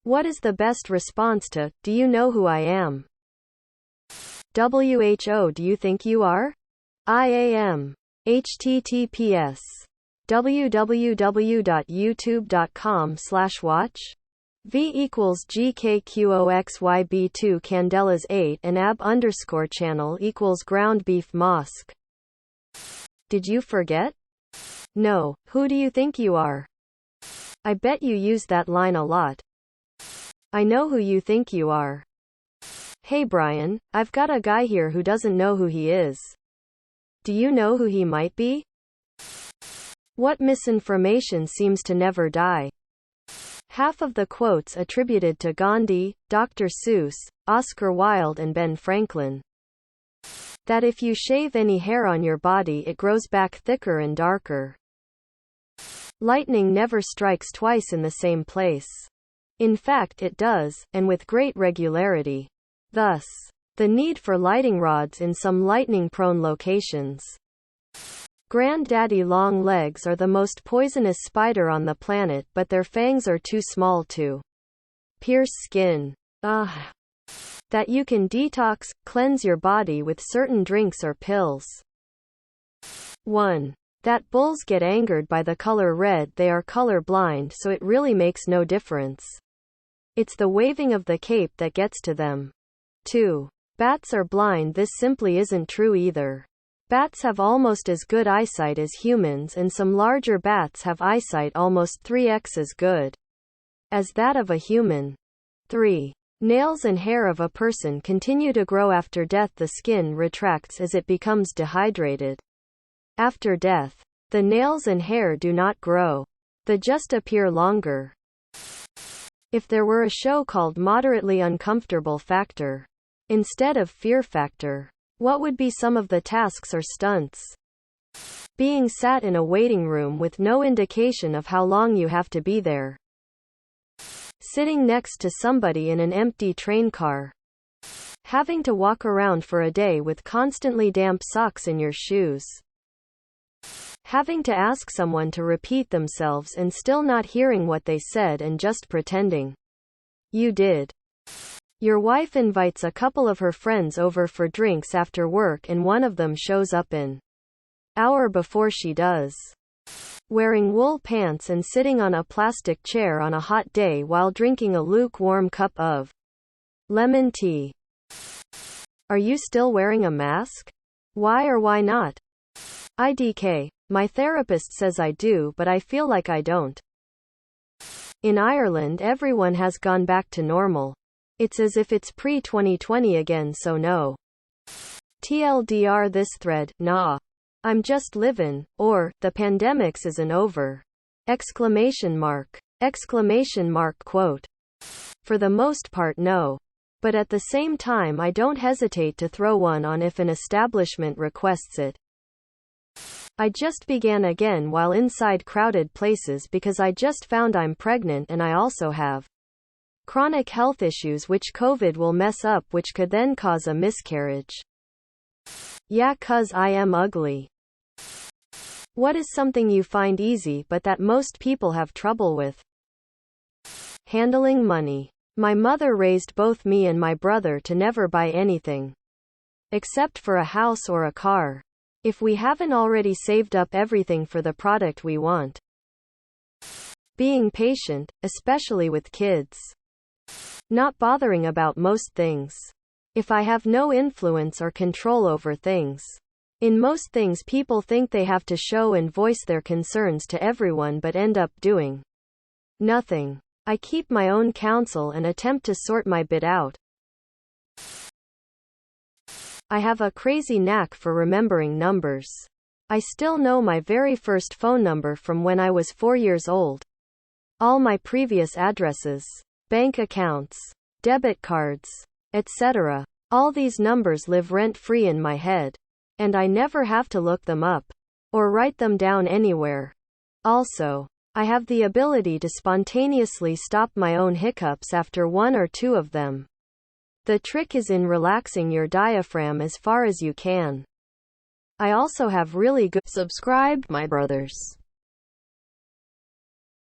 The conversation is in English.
What is the best response to, do you know who I am? WHO, do you think you are? IAM. https www.youtube.com/watch v equals gkqoxyb2 candelas 8 and ab_channel equals ground beef mosque. Did you forget? No, who do you think you are? I bet you use that line a lot. I know who you think you are. Hey Brian, I've got a guy here who doesn't know who he is. Do you know who he might be? What misinformation seems to never die? Half of the quotes attributed to Gandhi, Dr. Seuss, Oscar Wilde and Ben Franklin. That if you shave any hair on your body it grows back thicker and darker. Lightning never strikes twice in the same place. In fact it does, and with great regularity. Thus, the need for lighting rods in some lightning-prone locations. Granddaddy long legs are the most poisonous spider on the planet, but their fangs are too small to pierce skin. That you can detox, cleanse your body with certain drinks or pills. 1. That bulls get angered by the color red. They are color blind, so it really makes no difference. It's the waving of the cape that gets to them. 2. Bats are blind. This simply isn't true either. Bats have almost as good eyesight as humans, and some larger bats have eyesight almost 3x as good as that of a human. 3. Nails and hair of a person continue to grow after death. The skin retracts as it becomes dehydrated. After death, the nails and hair do not grow. They just appear longer. If there were a show called Moderately Uncomfortable Factor instead of Fear Factor, what would be some of the tasks or stunts? Being sat in a waiting room with no indication of how long you have to be there. Sitting next to somebody in an empty train car. Having to walk around for a day with constantly damp socks in your shoes. Having to ask someone to repeat themselves and still not hearing what they said and just pretending you did. Your wife invites a couple of her friends over for drinks after work and one of them shows up an hour before she does. Wearing wool pants and sitting on a plastic chair on a hot day while drinking a lukewarm cup of lemon tea. Are you still wearing a mask? Why or why not? IDK. My therapist says I do, but I feel like I don't. In Ireland, everyone has gone back to normal. It's as if it's pre-2020 again, so no. TLDR this thread, nah. I'm just living, or, the pandemics isn't over. Exclamation mark. Exclamation mark quote. For the most part no. But at the same time I don't hesitate to throw one on if an establishment requests it. I just began again while inside crowded places because I just found I'm pregnant and I also have chronic health issues which COVID will mess up, which could then cause a miscarriage. Yeah, 'cause I am ugly. What is something you find easy but that most people have trouble with? Handling money. My mother raised both me and my brother to never buy anything except for a house or a car, if we haven't already saved up everything for the product we want. Being patient, especially with kids. Not bothering about most things. If I have no influence or control over things. In most things people think they have to show and voice their concerns to everyone but end up doing nothing. I keep my own counsel and attempt to sort my bit out. I have a crazy knack for remembering numbers. I still know my very first phone number from when I was 4 years old. All my previous addresses, bank accounts, debit cards, etc. All these numbers live rent-free in my head. And I never have to look them up or write them down anywhere. Also, I have the ability to spontaneously stop my own hiccups after one or two of them. The trick is in relaxing your diaphragm as far as you can. I also have really good. Subscribe, my brothers.